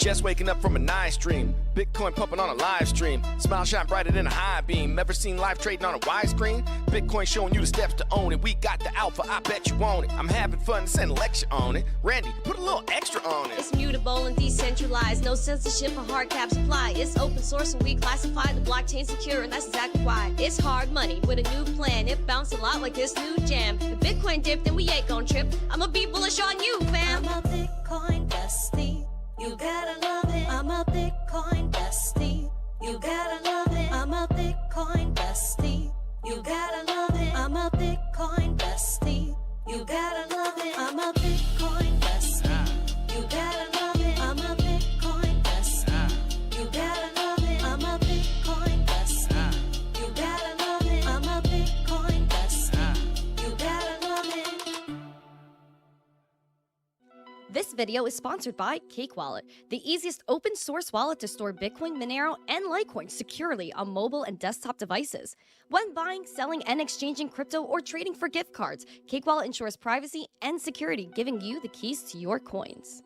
Just waking up from a nice dream. Bitcoin pumping on a live stream. Smile shine brighter than a high beam. Ever seen live trading on a widescreen? Bitcoin showing you the steps to own it. We got the alpha, I bet you want it. I'm having fun, send a lecture on it. Randy, put a little extra on it. It's mutable and decentralized. No censorship or hard cap supply. It's open source and we classify the blockchain secure, and that's exactly why. It's hard money with a new plan. It bounced a lot like this new jam. If Bitcoin dipped, then we ain't gon' trip. I'ma be bullish on you, fam. I'm a Bitcoin bestie. You gotta love it. I'm a Bitcoin bestie. You gotta love it. I'm a Bitcoin bestie. You gotta love it. I'm a Bitcoin bestie. You gotta love it. I'm a Bitcoin bestie. You gotta love it. I'm a Bitcoin bestie. You gotta love it. I'm a Bitcoin bestie. You gotta love it. I'm a Bitcoin bestie. You gotta love it. This video is sponsored by Cake Wallet, the easiest open source wallet to store Bitcoin, Monero, and Litecoin securely on mobile and desktop devices. When buying, selling, and exchanging crypto or trading for gift cards, Cake Wallet ensures privacy and security, giving you the keys to your coins.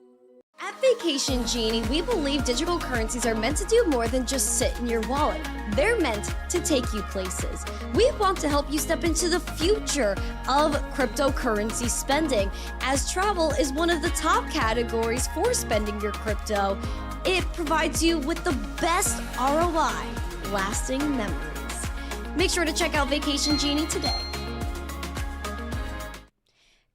At Vacation Genie, we believe digital currencies are meant to do more than just sit in your wallet. They're meant to take you places. We want to help you step into the future of cryptocurrency spending, as travel is one of the top categories for spending your crypto. It provides you with the best ROI, lasting memories. Make sure to check out Vacation Genie today.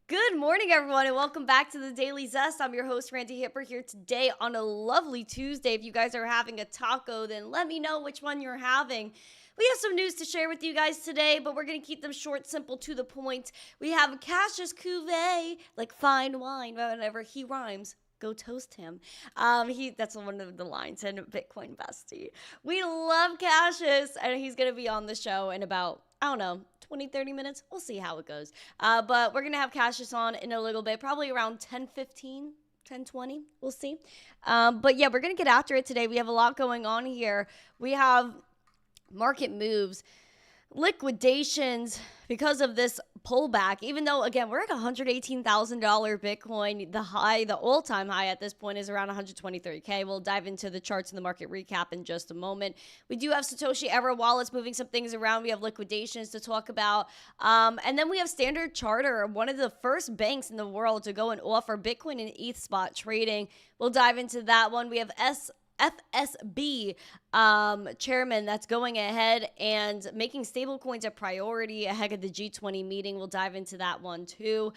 Good morning, everyone, and welcome back to the Daily Zest. I'm your host, Randi Hipper, here today on a lovely Tuesday. If you guys are having a taco, then let me know which one you're having. We have some news to share with you guys today, but we're going to keep them short, simple, to the point. We have Cassius Cuvee, like fine wine, whenever he rhymes. Go toast him. That's one of the lines in Bitcoin Bestie. We love Cassius, and he's going to be on the show in about, I don't know, 20, 30 minutes. We'll see how it goes. But we're going to have Cassius on in a little bit, probably around 10:15, 10:20. We'll see. But yeah, we're going to get after it today. We have a lot going on here. We have market moves, liquidations because of this pullback, even though, again, we're at $118,000 Bitcoin. The all-time high at this point is around 123K. We'll dive into the charts and the market recap in just a moment. We do have Satoshi Era wallets moving some things around. We have liquidations to talk about. And then we have Standard Chartered, one of the first banks in the world to go and offer Bitcoin and ETH spot trading. We'll dive into that one. We have FSB chairman that's going ahead and making stablecoins a priority ahead of the G20 meeting. We'll dive into that one too.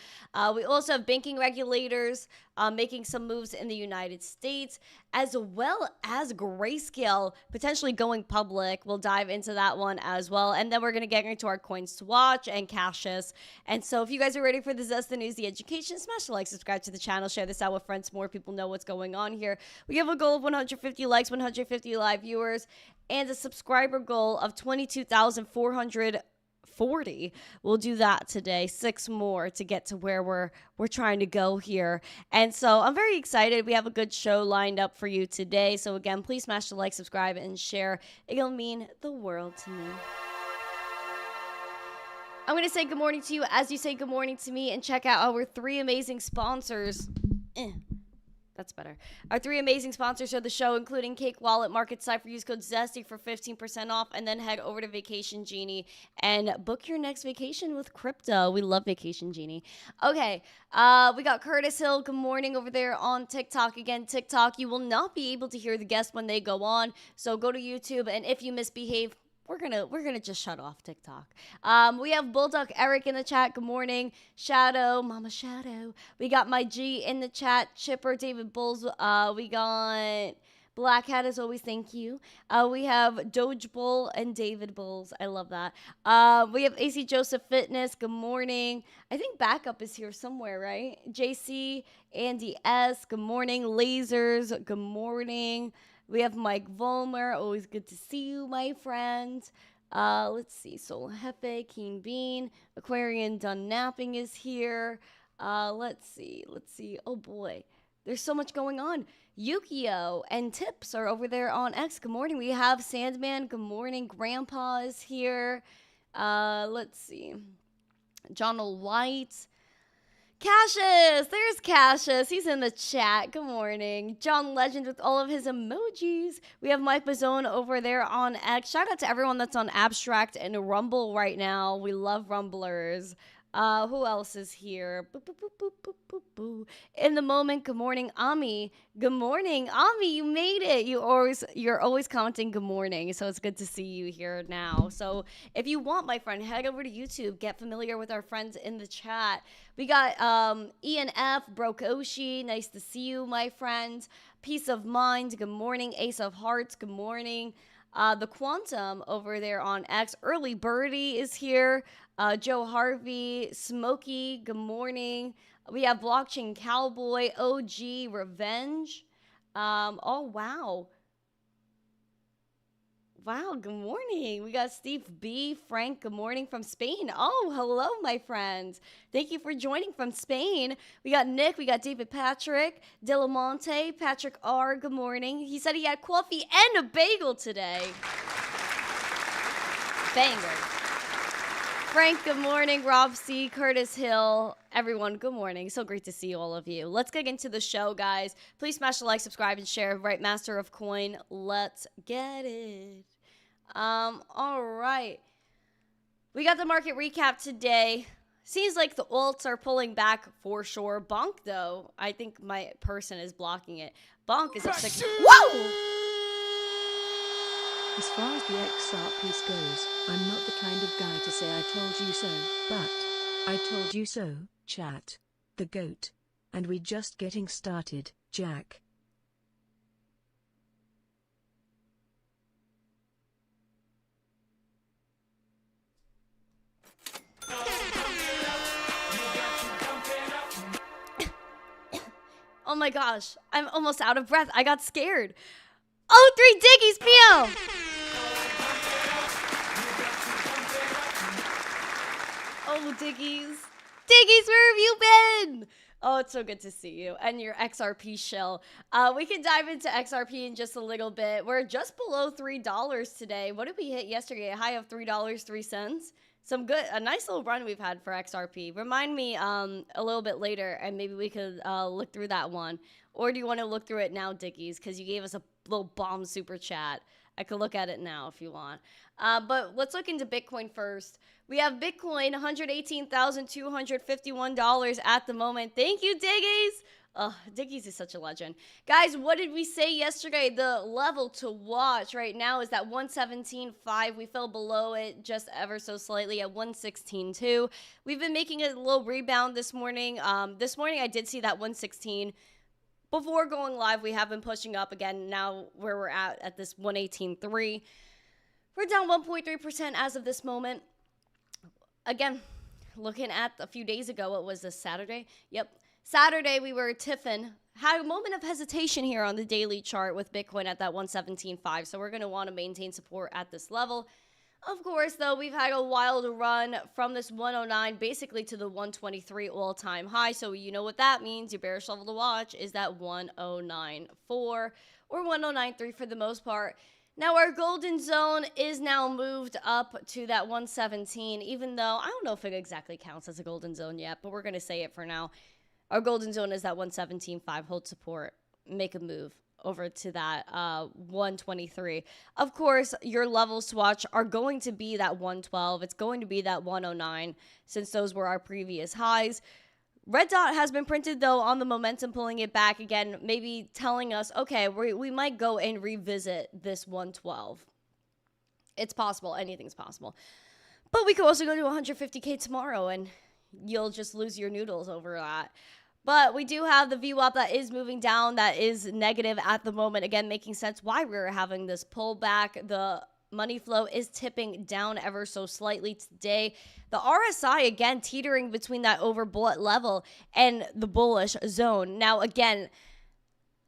We also have banking regulators making some moves in the United States, as well as Grayscale potentially going public. We'll dive into that one as well. And then we're going to get into our coins to watch and Cashious. And so if you guys are ready for the Zest, the news, the education, smash the like, subscribe to the channel, share this out with friends. More people know what's going on here. We have a goal of 150 likes, 150 live viewers, and a subscriber goal of 22,440. We'll do that today. 6 more to get to where we're trying to go here. And so I'm very excited. We have a good show lined up for you today. So again, please smash the like, subscribe, and share. It'll mean the world to me. I'm going to say good morning to you as you say good morning to me, and check out our 3 amazing sponsors. That's better. Our 3 amazing sponsors of the show, including Cake Wallet, Market Cipher. Use code ZESTY for 15% off, and then head over to Vacation Genie and book your next vacation with crypto. We love Vacation Genie. Okay, we got Curtis Hill. Good morning over there on TikTok. Again, TikTok, you will not be able to hear the guests when they go on, so go to YouTube, and if you misbehave, we're gonna just shut off TikTok. We have Bulldog Eric in the chat. Good morning. Shadow, Mama Shadow. We got my G in the chat. Chipper, David Bulls. We got Black Hat as always. Thank you. We have Doge Bull and David Bulls. I love that. We have AC Joseph Fitness. Good morning. I think Backup is here somewhere, right? JC, Andy S. Good morning. Lasers. Good morning. We have Mike Volmer. Always good to see you, my friend. Let's see. Soul Hefe, Keen Bean, Aquarian Done Napping is here. Let's see. Oh boy, there's so much going on. Yukio and Tips are over there on X. Good morning. We have Sandman. Good morning. Grandpa is here. Let's see. John White. Cassius, there's Cassius. He's in the chat. Good morning. John Legend with all of his emojis. We have Mike Bazzone over there on X. Shout out to everyone that's on Abstract and Rumble right now. We love Rumblers. Who else is here? Boop, boop, boop, boop, boop, boop, boop. In the moment, good morning, Ami. Good morning, Ami. You made it. You're always commenting good morning, so it's good to see you here now. So if you want, my friend, head over to YouTube. Get familiar with our friends in the chat. We got ENF, Broke Oshi. Nice to see you, my friend. Peace of Mind. Good morning. Ace of Hearts. Good morning. The Quantum over there on X. Early Birdie is here. Joe Harvey, Smokey, good morning. We have Blockchain Cowboy, OG, Revenge. Oh, wow. Wow, good morning. We got Steve B, Frank, good morning from Spain. Oh, hello, my friends. Thank you for joining from Spain. We got Nick, we got David Patrick, Delamonte, Patrick R, good morning. He said he had coffee and a bagel today. Banger. Frank, good morning. Rob C, Curtis Hill, everyone, good morning. So great to see all of you. Let's get into the show, guys. Please smash the like, subscribe, and share. Right, Master of Coin. Let's get it. All right. We got the market recap today. Seems like the alts are pulling back for sure. Bonk, though, I think my person is blocking it. Bonk is up 6. Whoa! As far as the XR piece goes, I'm not the kind of guy to say I told you so, but I told you so, chat. The GOAT. And we just getting started, Jack. Oh my gosh, I'm almost out of breath. I got scared. Oh, 3 diggies, Pio! Oh, Diggies. Diggies, where have you been? Oh, it's so good to see you and your XRP shill. We can dive into XRP in just a little bit. We're just below $3 today. What did we hit yesterday? A high of $3.03. A nice little run we've had for XRP. Remind me a little bit later, and maybe we could look through that one. Or do you want to look through it now, Diggies? Because you gave us a little bomb super chat. I could look at it now if you want. But let's look into Bitcoin first. We have Bitcoin, $118,251 at the moment. Thank you, Diggies. Diggies is such a legend. Guys, what did we say yesterday? The level to watch right now is that 117.5. We fell below it just ever so slightly at 116.2. We've been making a little rebound this morning. This morning I did see that 116. Before going live, we have been pushing up again. Now where we're at this 118.3. We're down 1.3% as of this moment. Again, looking at a few days ago, what was this, Saturday? Yep. Saturday, we were tiffin. Had a moment of hesitation here on the daily chart with Bitcoin at that 117.5. So we're going to want to maintain support at this level. Of course, though, we've had a wild run from this 109 basically to the 123 all-time high. So you know what that means. Your bearish level to watch is that 109.4 or 109.3 for the most part. Now, our golden zone is now moved up to that 117, even though I don't know if it exactly counts as a golden zone yet, but we're going to say it for now. Our golden zone is that 117.5. Hold support. Make a move over to that 123. Of course, your levels to watch are going to be that 112. It's going to be that 109 since those were our previous highs. Red dot has been printed, though, on the momentum, pulling it back again, maybe telling us, okay, we might go and revisit this 112. It's possible. Anything's possible. But we could also go to 150K tomorrow, and you'll just lose your noodles over that. But we do have the VWAP that is moving down, that is negative at the moment. Again, making sense why we're having this pullback. The money flow is tipping down ever so slightly today. The RSI, again, teetering between that overbought level and the bullish zone. Now, again,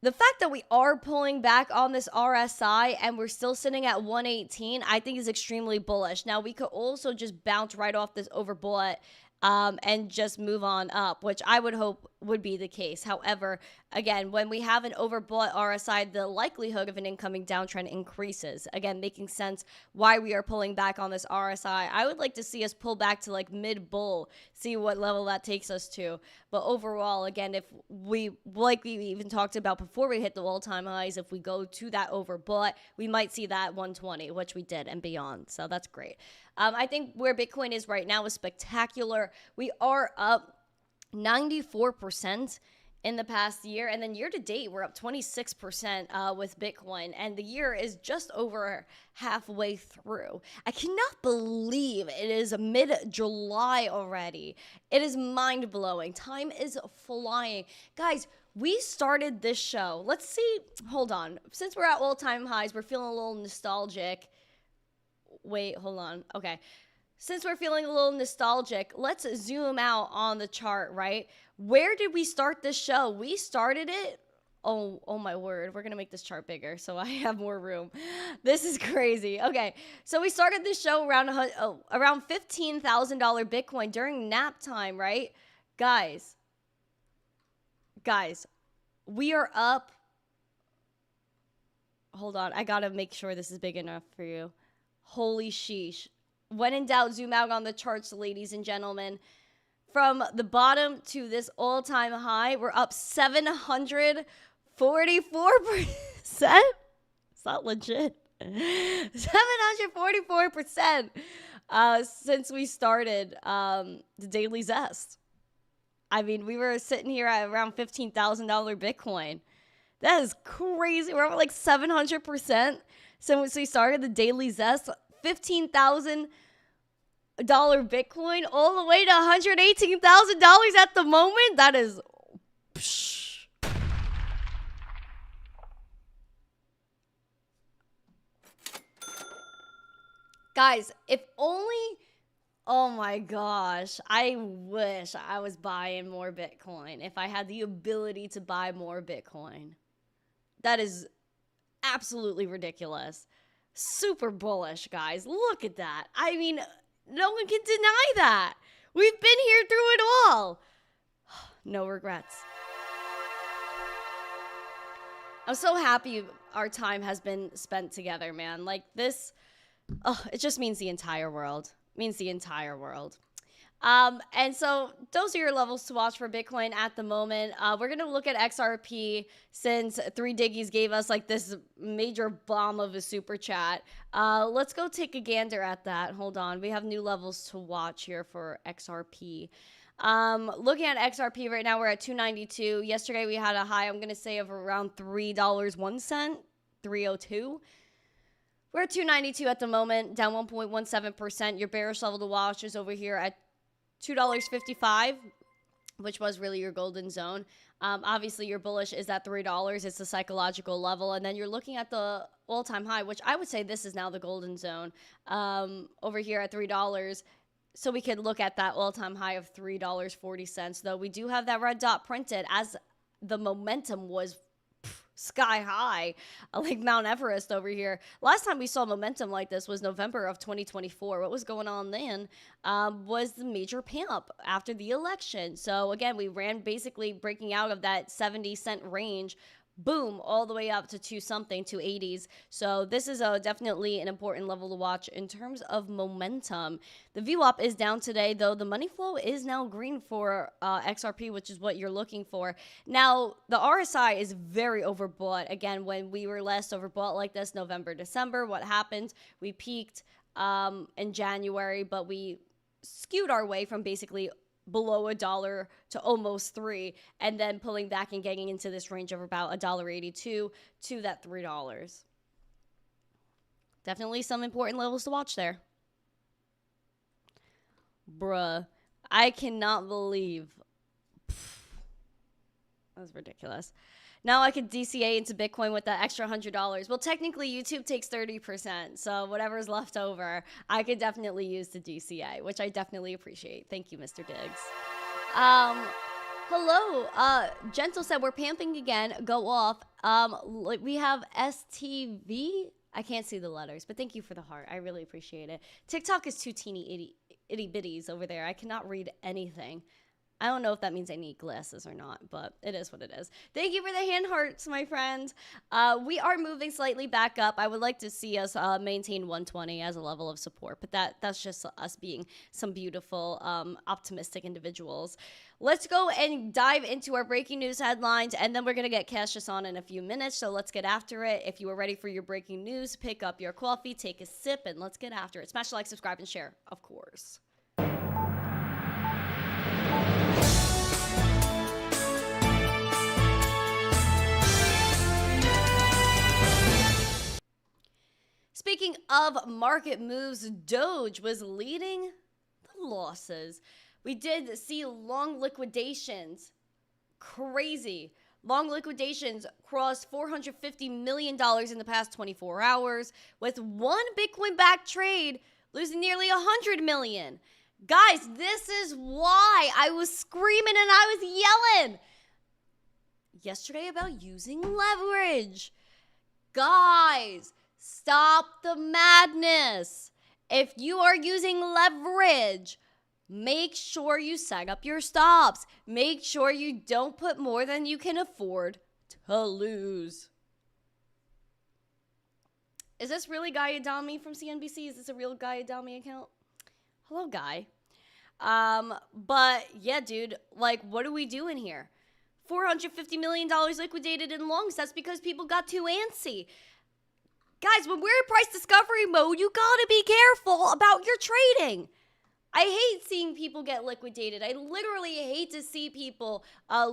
the fact that we are pulling back on this RSI and we're still sitting at 118, I think is extremely bullish. Now, we could also just bounce right off this overbought and just move on up, which I would hope would be the case. However, again, when we have an overbought RSI, the likelihood of an incoming downtrend increases. Again, making sense why we are pulling back on this RSI. I would like to see us pull back to like mid-bull, see what level that takes us to. But overall, again, if we, like we even talked about before we hit the all-time highs, if we go to that overbought, we might see that 120, which we did, and beyond. So that's great. I think where Bitcoin is right now is spectacular. We are up 94% in the past year, and then year to date we're up 26% with Bitcoin, and the year is just over halfway through. I cannot believe it is mid-July already. It is mind-blowing. Time is flying. Guys, we started this show. Let's see. Hold on. Since we're at all-time highs, we're feeling a little nostalgic. Wait, hold on. Okay. Since we're feeling a little nostalgic, let's zoom out on the chart, right? Where did we start this show? We started it. Oh my word. We're going to make this chart bigger so I have more room. This is crazy. Okay. So we started this show around $15,000 Bitcoin during nap time, right? Guys, we are up. Hold on. I got to make sure this is big enough for you. Holy sheesh. When in doubt, zoom out on the charts, ladies and gentlemen. From the bottom to this all-time high, we're up 744%. Is that legit? 744% since we started the Daily Zest. I mean, we were sitting here at around $15,000 Bitcoin. That is crazy. We're up like 700% since we started the Daily Zest. $15,000 Bitcoin all the way to $118,000 at the moment. That is psh. Guys, if only, oh my gosh, I wish I was buying more Bitcoin. If I had the ability to buy more Bitcoin. That is absolutely ridiculous. Super bullish, guys. Look at that. I mean, no one can deny that. We've been here through it all. No regrets. I'm so happy our time has been spent together, man. Like this, it just means the entire world. It means the entire world. And so those are your levels to watch for Bitcoin at the moment. We're going to look at XRP since 3Diggies gave us like this major bomb of a super chat. Let's go take a gander at that. Hold on. We have new levels to watch here for XRP. Looking at XRP right now, we're at 292. Yesterday we had a high, I'm going to say, of around $3.01, 302. We're at 292 at the moment, down 1.17%. Your bearish level to watch is over here at $2.55, which was really your golden zone. Obviously, your bullish is at $3. It's the psychological level. And then you're looking at the all-time high, which I would say this is now the golden zone, over here at $3. So we could look at that all-time high of $3.40, though we do have that red dot printed as the momentum was sky high, like Mount Everest over here. Last time we saw momentum like this was November of 2024. What was going on then was the major pump after the election. So again, we ran basically breaking out of that 70-cent range, boom, all the way up to 280s. So this is definitely an important level to watch in terms of momentum. The VWAP is down today, though the money flow is now green for XRP, which is what you're looking for. Now, the RSI is very overbought. Again, when we were last overbought like this, November, December, what happened? We peaked in January, but we skewed our way from basically below $1 to almost $3, and then pulling back and getting into this range of about $1.82 to that $3. Definitely some important levels to watch there. Bruh, I cannot believe. That's ridiculous. Now I could DCA into Bitcoin with that extra $100. Well, technically YouTube takes 30%, so whatever's left over, I could definitely use to DCA, which I definitely appreciate. Thank you, Mr. Diggs. Hello, Gentle said we're pamping again. Go off. We have STV. I can't see the letters, but thank you for the heart. I really appreciate it. TikTok is too teeny itty bitties over there. I cannot read anything. I don't know if that means I need glasses or not, but it is what it is. Thank you for the hand hearts, my friend. We are moving slightly back up. I would like to see us maintain 120 as a level of support, but that's just us being some beautiful, optimistic individuals. Let's go and dive into our breaking news headlines, and then we're going to get Cassius on in a few minutes, so let's get after it. If you are ready for your breaking news, pick up your coffee, take a sip, and let's get after it. Smash the like, subscribe, and share, of course. Speaking of market moves, Doge was leading the losses. We did see long liquidations. Crazy. Long liquidations crossed $450 million in the past 24 hours, with one Bitcoin-backed trade losing nearly $100 million. Guys, this is why I was screaming and I was yelling yesterday about using leverage. Guys, stop the madness. If you are using leverage, make sure you set up your stops. Make sure you don't put more than you can afford to lose. Is this really Guy Adami from CNBC? Is this a real Guy Adami account? Hello, Guy. But yeah, dude, like, what are we doing here? $450 million liquidated in longs. That's because people got too antsy. Guys, when we're in price discovery mode, you gotta be careful about your trading. I hate seeing people get liquidated. I literally hate to see people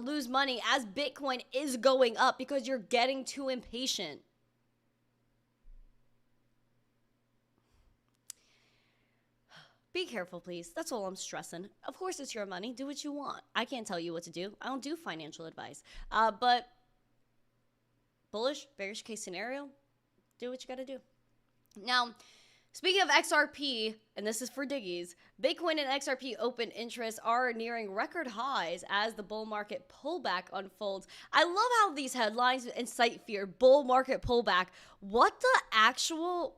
lose money as Bitcoin is going up because you're getting too impatient. Be careful, please. That's all I'm stressing. Of course, it's your money. Do what you want. I can't tell you what to do. I don't do financial advice. But bullish, bearish case scenario, do what you got to do. Now, speaking of XRP, and this is for diggies, Bitcoin and XRP open interest are nearing record highs as the bull market pullback unfolds. I love how these headlines incite fear. Bull market pullback. What the actual...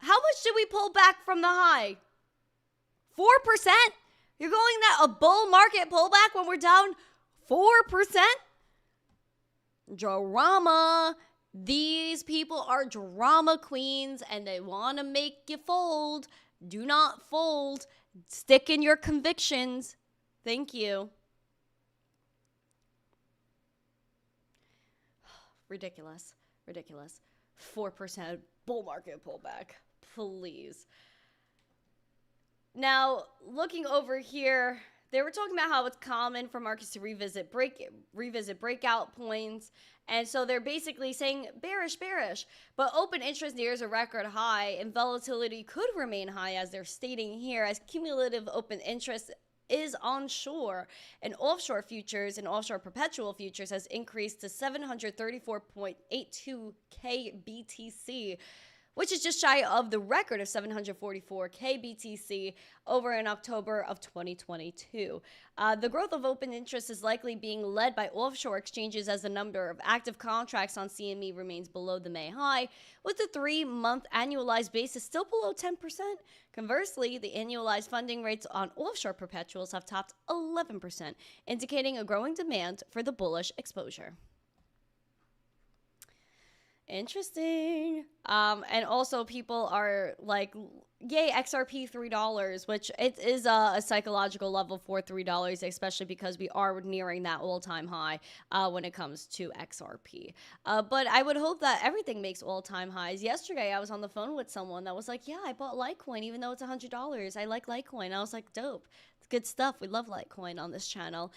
How much did we pull back from the high? 4%? You're calling that a bull market pullback when we're down 4%? Drama. These people are drama queens and they want to make you fold. Do not fold. Stick in your convictions. Thank you. Ridiculous. Ridiculous. 4% bull market pullback. Please. Now, looking over here, they were talking about how it's common for markets to revisit breakout points. And so they're basically saying bearish. But open interest nears a record high and volatility could remain high, as they're stating here, as cumulative open interest is onshore and offshore futures and offshore perpetual futures has increased to 734.82 KBTC, which is just shy of the record of 744 KBTC over in October of 2022. The growth of open interest is likely being led by offshore exchanges as the number of active contracts on CME remains below the May high, with the 3-month annualized basis still below 10%. Conversely, the annualized funding rates on offshore perpetuals have topped 11%, indicating a growing demand for the bullish exposure. Interesting. And also people are like, yay, XRP $3, which it is a psychological level for $3, especially because we are nearing that all-time high when it comes to XRP. But I would hope that everything makes all-time highs. Yesterday, I was on the phone with someone that was like, yeah, I bought Litecoin even though it's $100. I like Litecoin. I was like, dope. It's good stuff. We love Litecoin on this channel.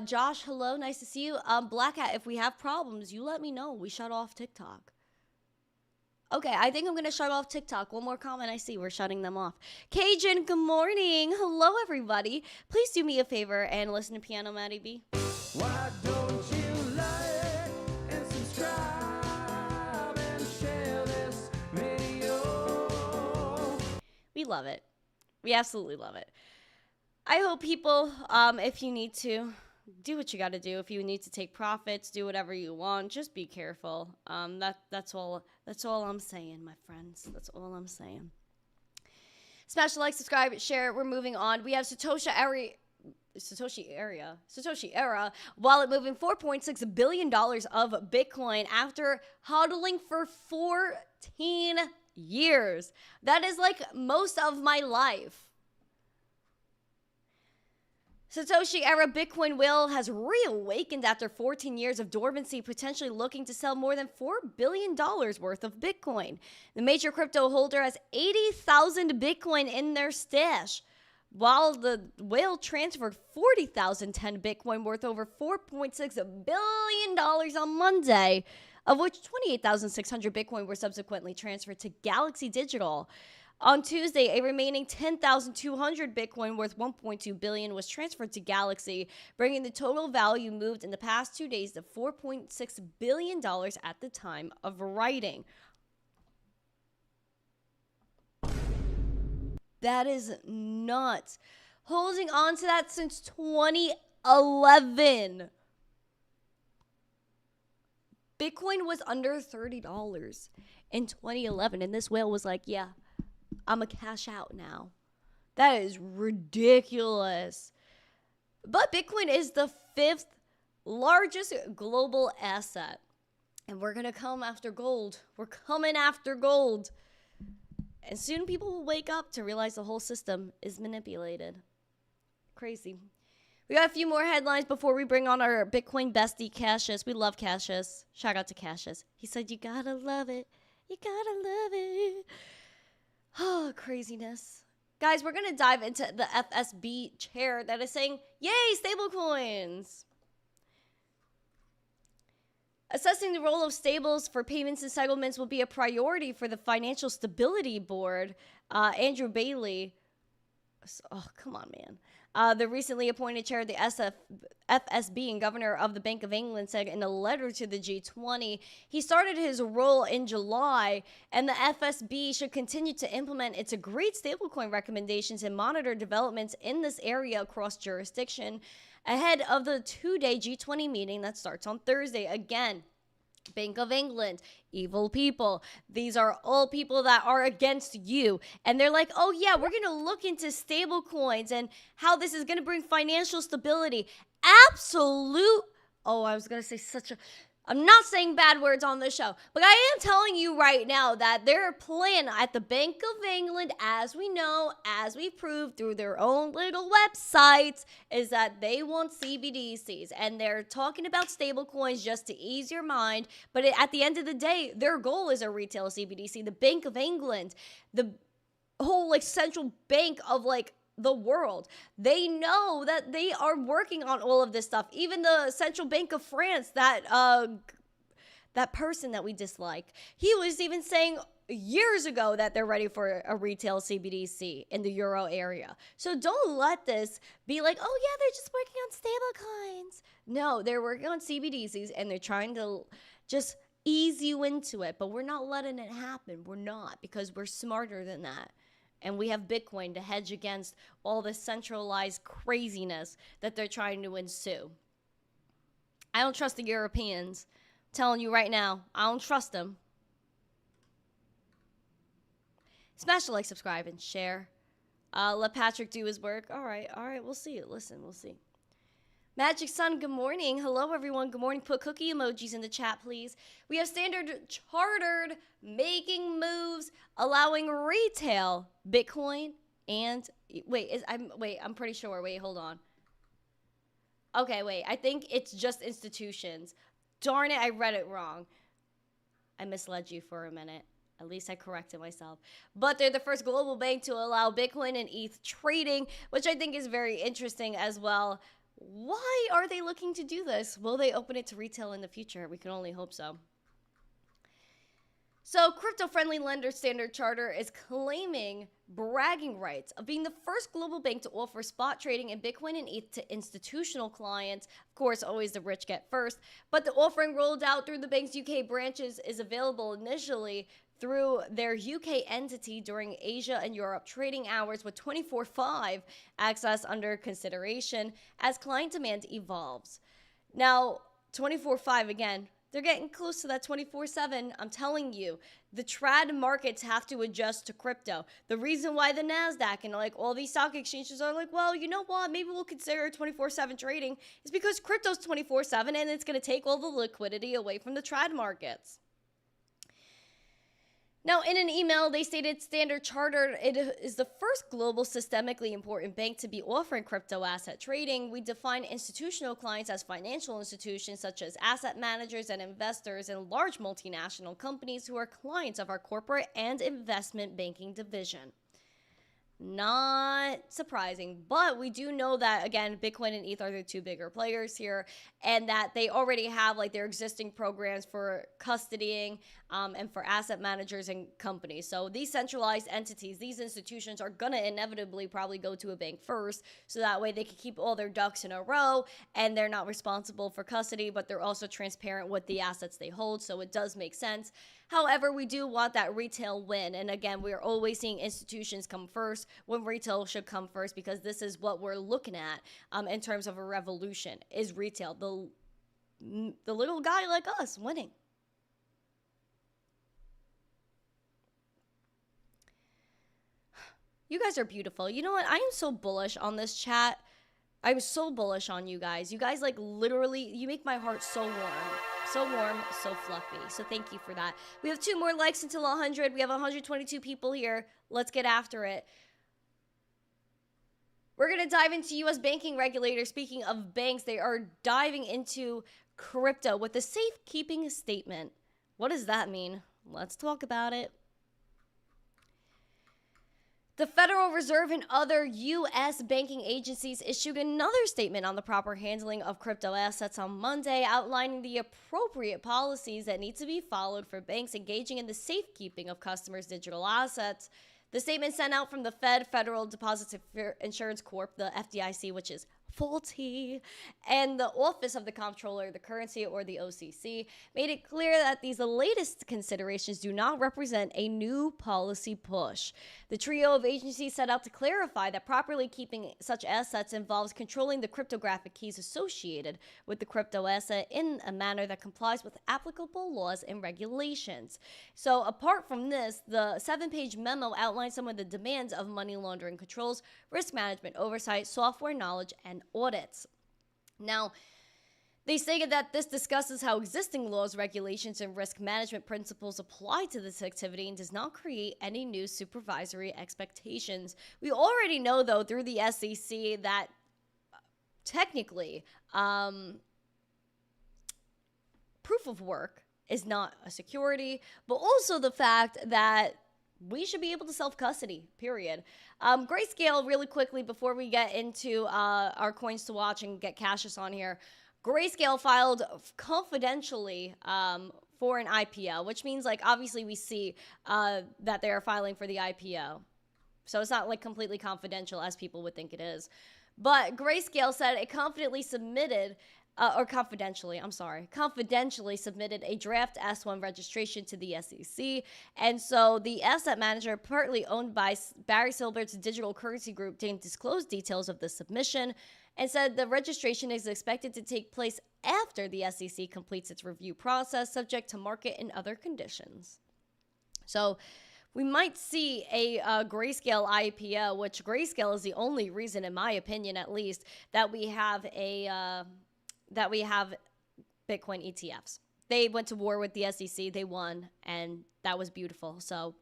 Josh, hello. Nice to see you. Black Hat, if we have problems, you let me know. We shut off TikTok. Okay, I think I'm going to shut off TikTok. One more comment I see. We're shutting them off. Cajun, good morning. Hello, everybody. Please do me a favor and listen to Piano Maddie B. Why don't you like and subscribe and share this video? We love it. We absolutely love it. I hope people, if you need to, do what you got to do. If you need to take profits, do whatever you want. Just be careful. That's all I'm saying, my friends. That's all I'm saying. Smash the like, subscribe, share. We're moving on. We have Satoshi Era wallet moving $4.6 billion of Bitcoin after hodling for 14 years. That is like most of my life. Satoshi Era Bitcoin whale has reawakened after 14 years of dormancy, potentially looking to sell more than $4 billion worth of Bitcoin. The major crypto holder has 80,000 Bitcoin in their stash, while the whale transferred 40,010 Bitcoin worth over $4.6 billion on Monday, of which 28,600 Bitcoin were subsequently transferred to Galaxy Digital. On Tuesday, a remaining 10,200 Bitcoin worth $1.2 billion was transferred to Galaxy, bringing the total value moved in the past 2 days to $4.6 billion at the time of writing. That is nuts. Holding on to that since 2011. Bitcoin was under $30 in 2011, and this whale was like, yeah, I'm a cash out now. That is ridiculous. But Bitcoin is the 5th largest global asset. And we're going to come after gold. We're coming after gold. And soon people will wake up to realize the whole system is manipulated. Crazy. We got a few more headlines before we bring on our Bitcoin bestie, Cassius. We love Cassius. Shout out to Cassius. He said, you gotta love it. You gotta love it. Oh, craziness. Guys, we're going to dive into the FSB chair that is saying, yay, stablecoins. Assessing the role of stables for payments and settlements will be a priority for the Financial Stability Board. Andrew Bailey. Oh, come on, man. The recently appointed chair of the FSB and governor of the Bank of England said in a letter to the G20, he started his role in July, and the FSB should continue to implement its agreed stablecoin recommendations and monitor developments in this area across jurisdiction ahead of the 2-day G20 meeting that starts on Thursday. Again, Bank of England, evil people. These are all people that are against you. And they're like, oh yeah, we're going to look into stable coins and how this is going to bring financial stability. Absolute. Oh, I was going to say I'm not saying bad words on this show, but I am telling you right now that their plan at the Bank of England, as we know, as we proved through their own little websites, is that they want CBDCs. And they're talking about stable coins just to ease your mind. But at the end of the day, their goal is a retail CBDC. The Bank of England, the whole central bank of the world. They know that they are working on all of this stuff. Even the Central Bank of France, that person that we dislike, he was even saying years ago that they're ready for a retail CBDC in the Euro area. So don't let this be like, oh yeah, they're just working on stable coins. No, they're working on CBDCs and they're trying to just ease you into it. But we're not letting it happen. We're not, because we're smarter than that. And we have Bitcoin to hedge against all the centralized craziness that they're trying to ensue. I don't trust the Europeans. I'm telling you right now, I don't trust them. Smash the like, subscribe, and share. Let Patrick do his work. All right, we'll see. Listen, we'll see. Magic Sun, good morning. Hello, everyone. Good morning. Put cookie emojis in the chat, please. We have Standard Chartered making moves, allowing retail Bitcoin and I'm pretty sure. Wait, hold on. Okay, wait. I think it's just institutions. Darn it, I read it wrong. I misled you for a minute. At least I corrected myself. But they're the first global bank to allow Bitcoin and ETH trading, which I think is very interesting as well. Why are they looking to do this? Will they open it to retail in the future? We can only hope so. So, crypto-friendly lender Standard Chartered is claiming bragging rights of being the first global bank to offer spot trading in Bitcoin and ETH to institutional clients. Of course, always the rich get first. But the offering rolled out through the bank's UK branches is available initially through their UK entity during Asia and Europe trading hours, with 24/5 access under consideration as client demand evolves. Now, 24/5 again, they're getting close to that 24/7. I'm telling you, the trad markets have to adjust to crypto. The reason why the NASDAQ and like all these stock exchanges are like, well, you know what, maybe we'll consider 24/7 trading, is because crypto's 24/7 and it's going to take all the liquidity away from the trad markets. Now, in an email, they stated Standard Chartered it is the first global systemically important bank to be offering crypto asset trading. We define institutional clients as financial institutions such as asset managers and investors in large multinational companies who are clients of our corporate and investment banking division. Not surprising, but we do know that, again, Bitcoin and ETH are the two bigger players here, and that they already have like their existing programs for custodying and for asset managers and companies. So these centralized entities, these institutions are going to inevitably probably go to a bank first, so that way they can keep all their ducks in a row and they're not responsible for custody, but they're also transparent with the assets they hold. So it does make sense. However, we do want that retail win. And again, we are always seeing institutions come first when retail should come first, because this is what we're looking at in terms of a revolution, is retail. The little guy like us winning. You guys are beautiful. You know what? I am so bullish on this chat. I'm so bullish on you guys. You guys, like, literally, you make my heart so warm. So warm, so fluffy. So thank you for that. We have 2 more likes until 100. We have 122 people here. Let's get after it. We're going to dive into U.S. banking regulators. Speaking of banks, they are diving into crypto with a safekeeping statement. What does that mean? Let's talk about it. The Federal Reserve and other U.S. banking agencies issued another statement on the proper handling of crypto assets on Monday, outlining the appropriate policies that need to be followed for banks engaging in the safekeeping of customers' digital assets. The statement sent out from the Federal Deposit Insurance Corp, the FDIC, which is faulty, and the Office of the Comptroller of the Currency, or the OCC, made it clear that these latest considerations do not represent a new policy push. The trio of agencies set out to clarify that properly keeping such assets involves controlling the cryptographic keys associated with the crypto asset in a manner that complies with applicable laws and regulations. So apart from this, the 7-page memo outlines some of the demands of money laundering controls, risk management oversight, software knowledge, and audits. Now, they stated that this discusses how existing laws, regulations, and risk management principles apply to this activity and does not create any new supervisory expectations. We already know, though, through the SEC that technically proof of work is not a security, but also the fact that we should be able to self-custody, period. Grayscale, really quickly, before we get into our coins to watch and get Cassius on here. Grayscale filed confidentially for an IPO, which means, like, obviously we see that they are filing for the IPO. So it's not, like, completely confidential as people would think it is. But Grayscale said it confidently submitted confidentially submitted a draft S1 registration to the SEC. And so the asset manager, partly owned by Barry Silbert's digital currency group, didn't disclose details of the submission and said the registration is expected to take place after the SEC completes its review process, subject to market and other conditions. So we might see a Grayscale IPO, which Grayscale is the only reason, in my opinion at least, that we have Bitcoin ETFs. They went to war with the SEC, they won, and that was beautiful. So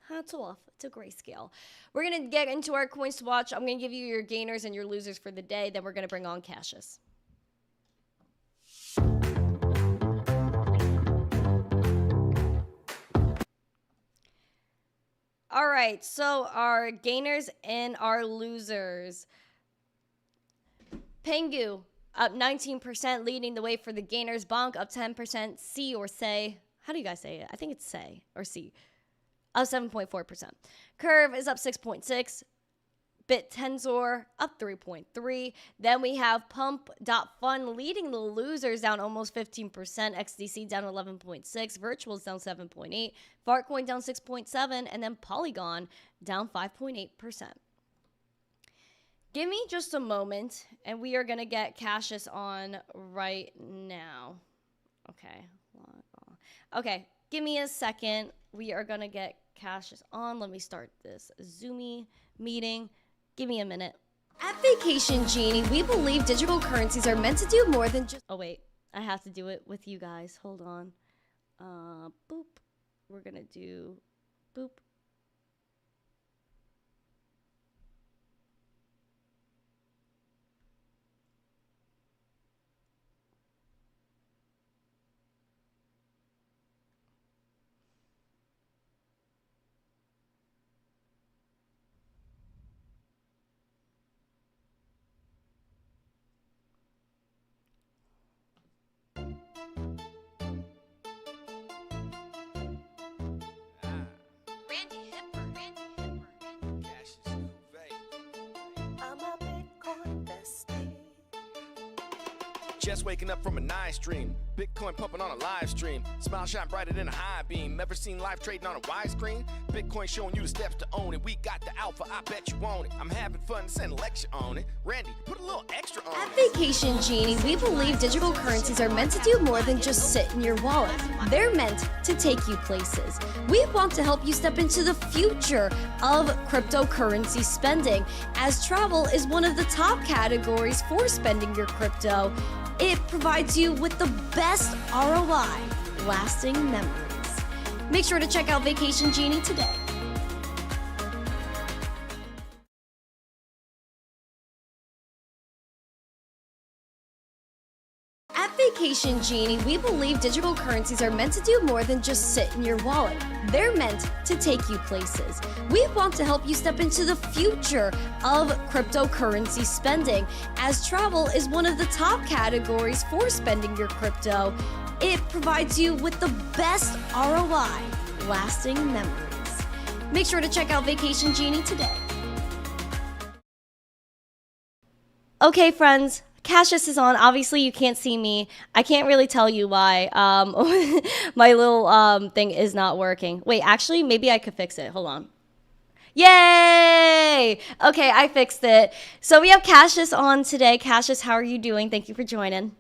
hats off to Grayscale. We're going to get into our coins to watch. I'm going to give you your gainers and your losers for the day. Then we're going to bring on Cassius. All right, so our gainers and our losers. Pengu up 19%, leading the way for the gainers. Bonk up 10%. C or say. How do you guys say it? I think it's say or C. Up 7.4%. Curve is up 6.6. BitTensor up 3.3. Then we have Pump.Fun leading the losers, down almost 15%. XDC down 11.6. Virtual's down 7.8. Fartcoin down 6.7. And then Polygon down 5.8%. Give me just a moment, and we are going to get Cassius on right now. Okay, give me a second. We are going to get Cassius on. Let me start this Zoomy meeting. Give me a minute. At Vacation Genie, we believe digital currencies are meant to do more than just... Oh, wait. I have to do it with you guys. Hold on. Boop. We're going to do... Boop. Randi Hipper. Cassius, Cuvee. I'm a Bitcoin bestie. Just waking up from a nice dream. Bitcoin pumping on a live stream. Smile shine brighter than a high beam. Ever seen live trading on a widescreen? Bitcoin showing you the steps to own it. We got the alpha, I bet you want it. I'm having fun, send a lecture on it. Randy, put a little extra on At it. Vacation Genie, we believe digital currencies are meant to do more than just sit in your wallet. They're meant to take you places. We want to help you step into the future of cryptocurrency spending, as travel is one of the top categories for spending your crypto. It provides you with the best ROI, lasting memories. Make sure to check out Vacation Genie today. At Vacation Genie, we believe digital currencies are meant to do more than just sit in your wallet. They're meant to take you places. We want to help you step into the future of cryptocurrency spending, as travel is one of the top categories for spending your crypto. It provides you with the best ROI, lasting memories. Make sure to check out Vacation Genie today. Okay, friends. Cassius is on. Obviously, you can't see me. I can't really tell you why. My little thing is not working. Wait, actually, maybe I could fix it. Hold on. Yay! Okay, I fixed it. So we have Cassius on today. Cassius, how are you doing? Thank you for joining.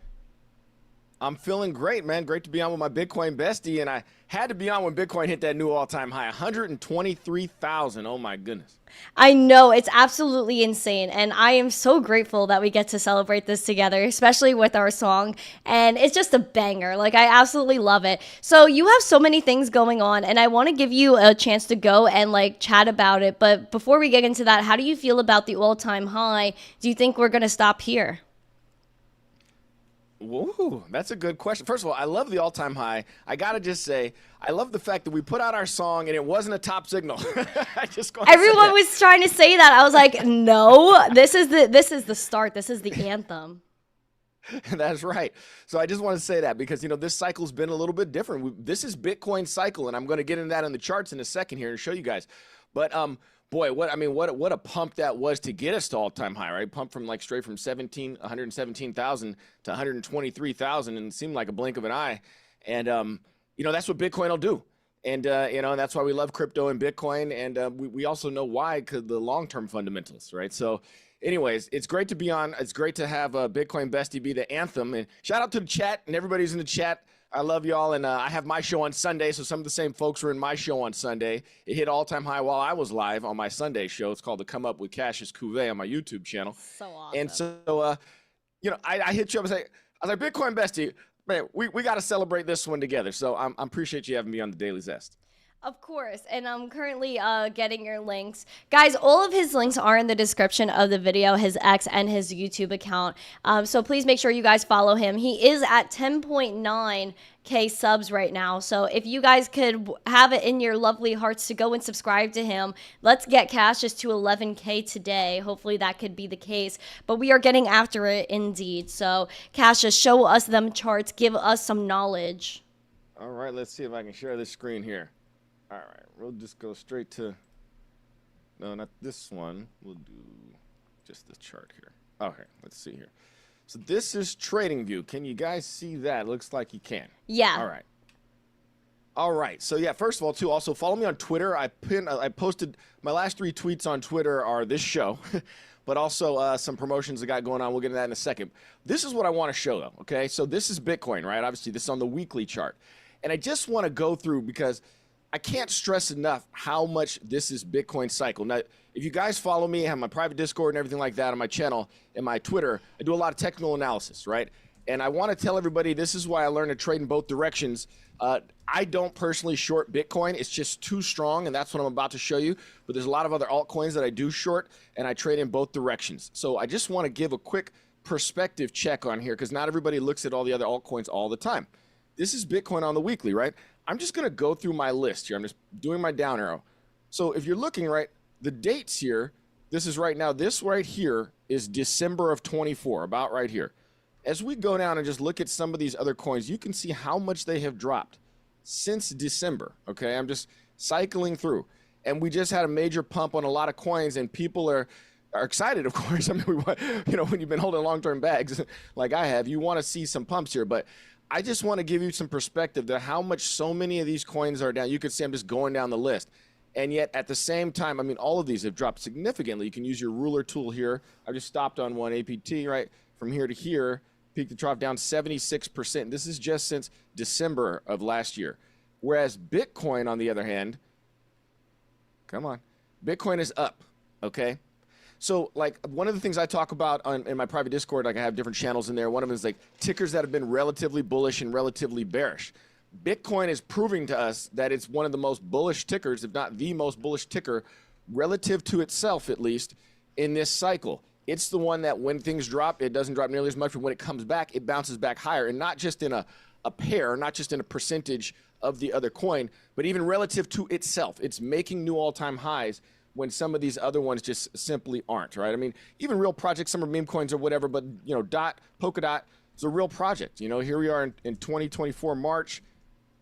I'm feeling great, man. Great to be on with my Bitcoin bestie. And I had to be on when Bitcoin hit that new all-time high, 123,000. Oh, my goodness. I know, it's absolutely insane, and I am so grateful that we get to celebrate this together, especially with our song, and it's just a banger. Like, I absolutely love it. So you have so many things going on, and I want to give you a chance to go and like chat about it, but before we get into that, how do you feel about the all-time high? Do you think we're going to stop here? Whoa, that's a good question. First of all, I love the all-time high. I gotta just say, I love the fact that we put out our song and it wasn't a top signal. Everyone was trying to say that. I was like, no, this is the start. This is the anthem. That's right. So I just want to say that because, you know, this cycle's been a little bit different. This is Bitcoin cycle, and I'm going to get into that in the charts in a second here and show you guys. But boy, what a pump that was to get us to all-time high, right? Pump from like straight from 117,000 to 123,000, and it seemed like a blink of an eye. And you know, that's what Bitcoin will do. And you know, that's why we love crypto and Bitcoin. And we also know why, because the long-term fundamentals, right? So anyways, it's great to be on. It's great to have Bitcoin Bestie be the anthem. And shout out to the chat and everybody's in the chat. I love y'all, and I have my show on Sunday, so some of the same folks were in my show on Sunday. It hit all-time high while I was live on my Sunday show. It's called the Come Up with Cassius Cuvee on my YouTube channel. So awesome. And so, you know, I hit you up and say, I was like, Bitcoin Bestie, man, we got to celebrate this one together. So I appreciate you having me on the Daily Zest. Of course, and I'm currently getting your links. Guys, all of his links are in the description of the video, his X and his YouTube account. So please make sure you guys follow him. He is at 10.9K subs right now. So if you guys could have it in your lovely hearts to go and subscribe to him, let's get Cassius to 11K today. Hopefully that could be the case. But we are getting after it indeed. So Cassius, show us them charts. Give us some knowledge. All right, let's see if I can share this screen here. All right, we'll just go straight to No, not this one. We'll do just the chart here. Okay, let's see here. So this is Trading View. Can you guys see that? Looks like you can. Yeah. All right. All right. So yeah, first of all, too, also follow me on Twitter. I posted my last 3 tweets on Twitter are this show, but also some promotions I got going on. We'll get into that in a second. This is what I want to show though. Okay. So this is Bitcoin, right? Obviously, this is on the weekly chart, and I just want to go through because I can't stress enough how much this is Bitcoin cycle. Now, if you guys follow me, I have my private Discord and everything like that on my channel and my Twitter, I do a lot of technical analysis, right? And I want to tell everybody this is why I learned to trade in both directions. I don't personally short Bitcoin. It's just too strong, and that's what I'm about to show you. But there's a lot of other altcoins that I do short, and I trade in both directions. So I just want to give a quick perspective check on here because not everybody looks at all the other altcoins all the time. This is Bitcoin on the weekly, right? I'm just going to go through my list here. I'm just doing my down arrow. So if you're looking, right, the dates here, this is right now, this right here is December of 24, about right here. As we go down and just look at some of these other coins, you can see how much they have dropped since December, okay? I'm just cycling through. And we just had a major pump on a lot of coins, and people are excited, of course. I mean, when you've been holding long-term bags like I have, you want to see some pumps here. But I just want to give you some perspective to how much so many of these coins are down. You can see I'm just going down the list. And yet at the same time, I mean, all of these have dropped significantly. You can use your ruler tool here. I just stopped on one APT, right? From here to here, peak to trough down 76%. This is just since December of last year. Whereas Bitcoin, on the other hand, come on, Bitcoin is up, okay? So, like, one of the things I talk about in my private Discord, like I have different channels in there. One of them is like tickers that have been relatively bullish and relatively bearish. Bitcoin is proving to us that it's one of the most bullish tickers, if not the most bullish ticker, relative to itself, at least, in this cycle. It's the one that when things drop, it doesn't drop nearly as much, but when it comes back, it bounces back higher. And not just in a pair, not just in a percentage of the other coin, but even relative to itself. It's making new all-time highs when some of these other ones just simply aren't, right? I mean, even real projects, some are meme coins or whatever, but, you know, Polkadot is a real project. You know, here we are in 2024 March,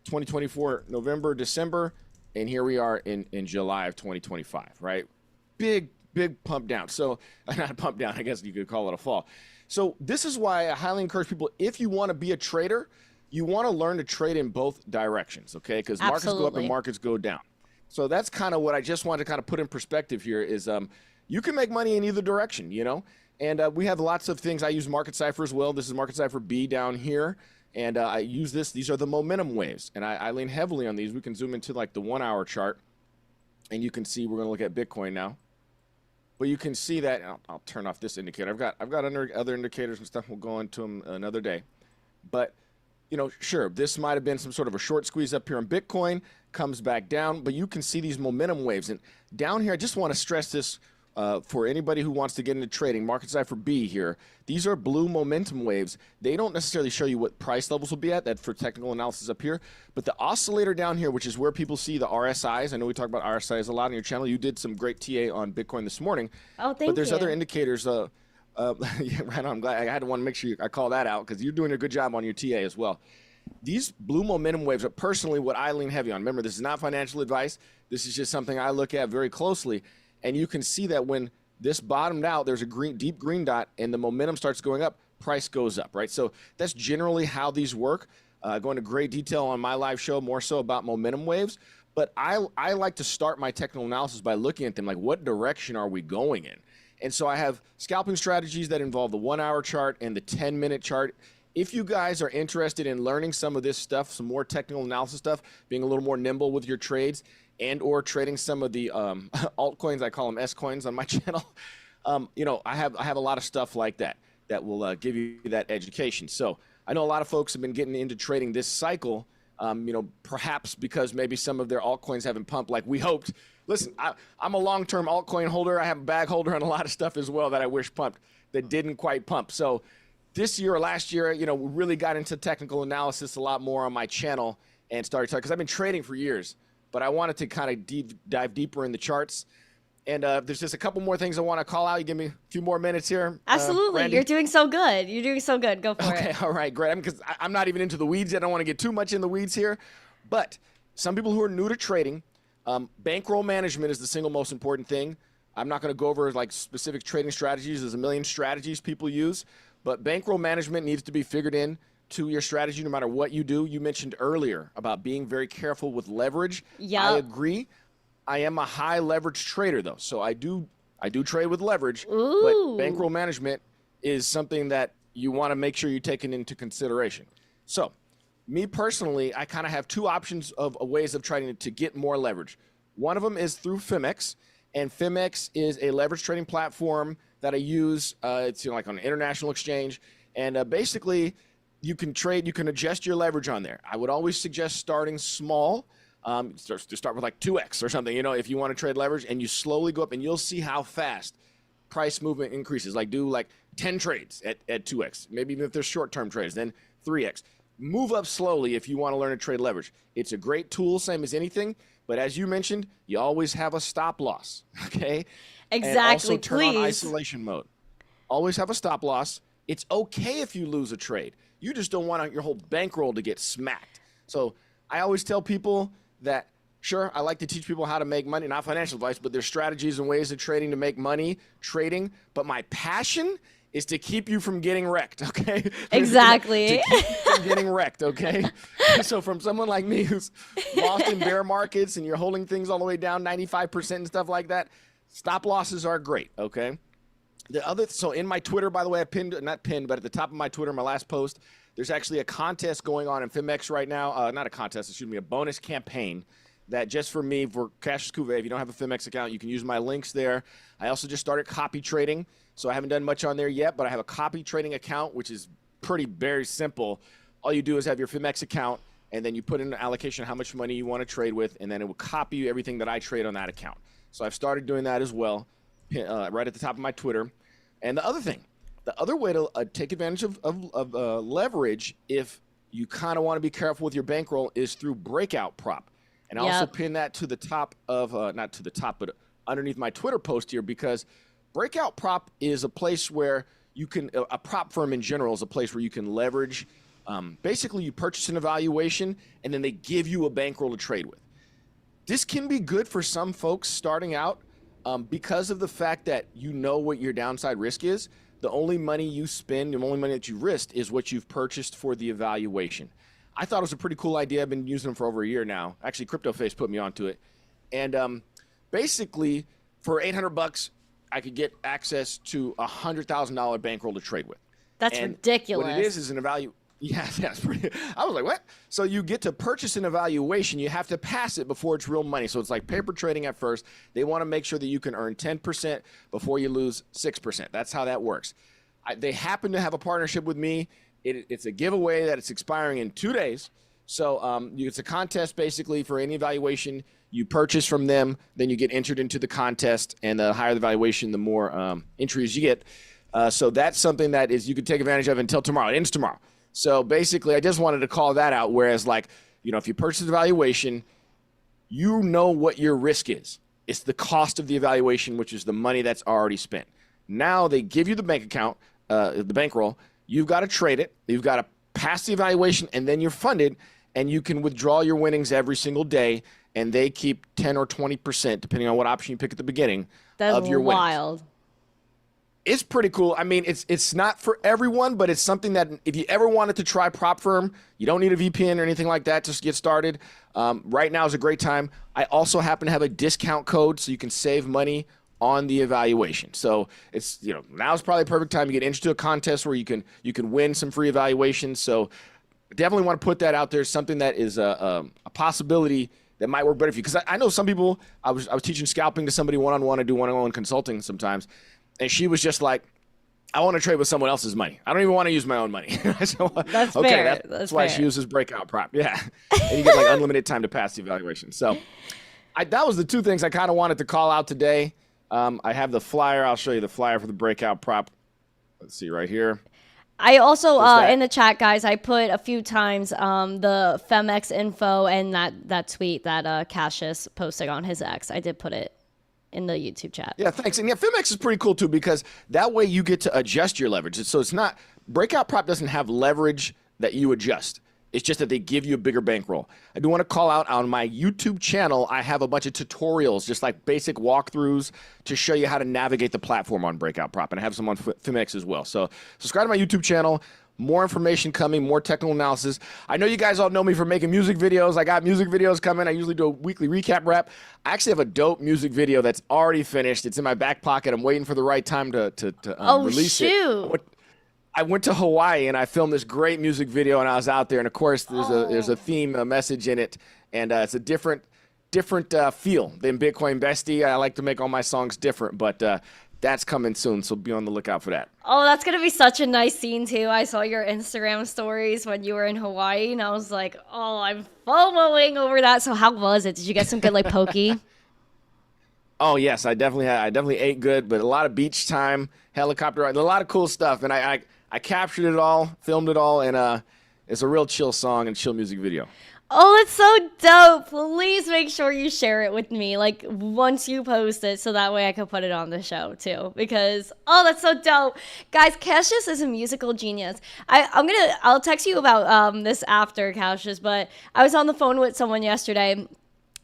2024 November, December, and here we are in July of 2025, right? Big pump down. So, not a pump down, I guess you could call it a fall. So this is why I highly encourage people, if you want to be a trader, you want to learn to trade in both directions, okay? Because markets go up and markets go down. So that's kind of what I just want to kind of put in perspective here is you can make money in either direction, you know? And we have lots of things. I use Market Cipher as well. This is Market Cipher B down here. And I use this. These are the momentum waves. And I lean heavily on these. We can zoom into like the 1 hour chart. And you can see, we're going to look at Bitcoin now. But you can see that, I'll turn off this indicator. I've got other indicators and stuff. We'll go into them another day. But, you know, sure, this might have been some sort of a short squeeze up here on Bitcoin, comes back down, but you can see these momentum waves. And down here, I just want to stress this for anybody who wants to get into trading. Market Cipher B here. These are blue momentum waves. They don't necessarily show you what price levels will be at, that for technical analysis up here. But the oscillator down here, which is where people see the RSIs. I know we talk about RSIs a lot on your channel. You did some great TA on Bitcoin this morning. Oh, thank you. But there's other indicators. Yeah, right on. I'm glad. I had to want to make sure I call that out because you're doing a good job on your TA as well. These blue momentum waves are personally what I lean heavy on. Remember, this is not financial advice. This is just something I look at very closely. And you can see that when this bottomed out, there's a deep green dot, and the momentum starts going up, price goes up, right? So that's generally how these work. I go into great detail on my live show, more so about momentum waves. But I like to start my technical analysis by looking at them, like what direction are we going in? And so I have scalping strategies that involve the 1 hour chart and the 10-minute chart. If you guys are interested in learning some of this stuff, some more technical analysis stuff, being a little more nimble with your trades, and or trading some of the altcoins, I call them S coins on my channel, you know, I have a lot of stuff like that will give you that education. So I know a lot of folks have been getting into trading this cycle, you know, perhaps because maybe some of their altcoins haven't pumped like we hoped. Listen, I'm a long-term altcoin holder. I have a bag holder on a lot of stuff as well that I wish pumped that didn't quite pump. So this year or last year, you know, we really got into technical analysis a lot more on my channel and started talking, because I've been trading for years, but I wanted to kind of dive deeper in the charts. And there's just a couple more things I want to call out. You give me a few more minutes here. Absolutely. Randy? You're doing so good. You're doing so good. Go for it. Okay, all right, great. Because I'm not even into the weeds yet. I don't want to get too much in the weeds here. But some people who are new to trading, Bankroll management is the single most important thing. I'm not going to go over like specific trading strategies. There's a million strategies people use, but bankroll management needs to be figured in to your strategy no matter what you do. You mentioned earlier about being very careful with leverage. Yep. I agree. I am a high leverage trader though, so I do trade with leverage. Ooh. But bankroll management is something that you want to make sure you're taking into consideration. So, me personally, I kind of have two options of ways of trying to get more leverage. One of them is through FEMX, and FEMX is a leverage trading platform that I use. It's like on an international exchange, and basically you can trade, you can adjust your leverage on there. I would always suggest starting small. Start with like 2x or something, if you want to trade leverage, and you slowly go up, and you'll see how fast price movement increases. Like do like 10 trades at 2x, maybe even if they're short-term trades, then 3x. Move up slowly if you want to learn to trade leverage. It's a great tool, same as anything, but as you mentioned, you always have a stop loss, okay? Exactly, and also turn please. on isolation mode. Always have a stop loss. It's okay if you lose a trade. You just don't want your whole bankroll to get smacked. So I always tell people that, sure, I like to teach people how to make money, not financial advice, but there's strategies and ways of trading to make money, trading. But my passion is to keep you from getting wrecked, okay? Exactly. To keep you from getting wrecked, okay? So from someone like me who's lost in bear markets and you're holding things all the way down 95% and stuff like that, stop losses are great, okay? So in my Twitter, by the way, not pinned, but at the top of my Twitter, my last post, there's actually a contest going on in FEMX right now. Not a contest, excuse me, a bonus campaign that just for me, for Cassius Cuvee, if you don't have a FEMX account, you can use my links there. I also just started copy trading, so I haven't done much on there yet, but I have a copy trading account, which is very simple. All you do is have your FEMX account, and then you put in an allocation of how much money you want to trade with, and then it will copy you everything that I trade on that account. So I've started doing that as well, right at the top of my Twitter. And the other way to take advantage of leverage, if you kind of want to be careful with your bankroll, is through breakout prop. And I also pin that to the top of, not to the top, but underneath my Twitter post here, because breakout prop is a place where you can, a prop firm in general is a place where you can leverage. Basically, you purchase an evaluation, and then they give you a bankroll to trade with. This can be good for some folks starting out because of the fact that you know what your downside risk is. The only money you spend, the only money that you risked is what you've purchased for the evaluation. I thought it was a pretty cool idea. I've been using them for over a year now. Actually, CryptoFace put me onto it. And basically, for $800, I could get access to a $100,000 bankroll to trade with. That's ridiculous. What it is an evaluation. Yeah, that's pretty. I was like, what? So you get to purchase an evaluation. You have to pass it before it's real money. So it's like paper trading at first. They want to make sure that you can earn 10% before you lose 6%. That's how that works. They happen to have a partnership with me. It's a giveaway that it's expiring in 2 days. So it's a contest basically for any evaluation you purchase from them. Then you get entered into the contest, and the higher the valuation, the more entries you get. So that's something that is you can take advantage of until tomorrow. It ends tomorrow. So basically, I just wanted to call that out. Whereas, like, if you purchase the evaluation, you know what your risk is. It's the cost of the evaluation, which is the money that's already spent. Now they give you the bank account, the bankroll. You've got to trade it. You've got to pass the evaluation, and then you're funded, and you can withdraw your winnings every single day, and they keep 10 or 20%, depending on what option you pick at the beginning, of your winnings. That's wild. It's pretty cool. I mean, it's not for everyone, but it's something that if you ever wanted to try prop firm, you don't need a VPN or anything like that to get started. Right now is a great time. I also happen to have a discount code so you can save money on the evaluation. So it's, now's probably a perfect time to get into a contest where you can win some free evaluations. So definitely want to put that out there. Something that is a possibility that might work better for you. Because I know some people, I was teaching scalping to somebody one-on-one. I do one-on-one consulting sometimes. And she was just like, I want to trade with someone else's money. I don't even want to use my own money. So, that's okay, fair. That's why she uses breakout prop. Yeah. And you get like unlimited time to pass the evaluation. So that was the two things I kind of wanted to call out today. I have the flyer. I'll show you the flyer for the breakout prop. Let's see right here. I also, in the chat, guys, I put a few times the FEMX info and that tweet that Cassius posted on his X. I did put it in the YouTube chat. Yeah, thanks. And yeah, FEMX is pretty cool too, because that way you get to adjust your leverage. So it's not, breakout prop doesn't have leverage that you adjust. It's just that they give you a bigger bankroll. I do want to call out on my YouTube channel, I have a bunch of tutorials, just like basic walkthroughs to show you how to navigate the platform on Breakout Prop. And I have some on FEMX as well. So subscribe to my YouTube channel. More information coming, more technical analysis. I know you guys all know me for making music videos. I got music videos coming. I usually do a weekly recap rap. I actually have a dope music video that's already finished. It's in my back pocket. I'm waiting for the right time to release it. I went to Hawaii and I filmed this great music video, and I was out there, and of course there's a theme, a message in it, and it's a different feel than Bitcoin Bestie. I like to make all my songs different, but that's coming soon, so be on the lookout for that. Oh, that's gonna be such a nice scene too. I saw your Instagram stories when you were in Hawaii, and I was like, oh, I'm FOMOing over that. So how was it? Did you get some good like pokey? Oh yes, I definitely ate good, but a lot of beach time, helicopter ride, a lot of cool stuff, and I captured it all, filmed it all, and it's a real chill song and chill music video. Oh, that's so dope. Please make sure you share it with me, like, once you post it, so that way I can put it on the show, too, because, oh, that's so dope. Guys, Cassius is a musical genius. I'll text you about this after, Cassius, but I was on the phone with someone yesterday,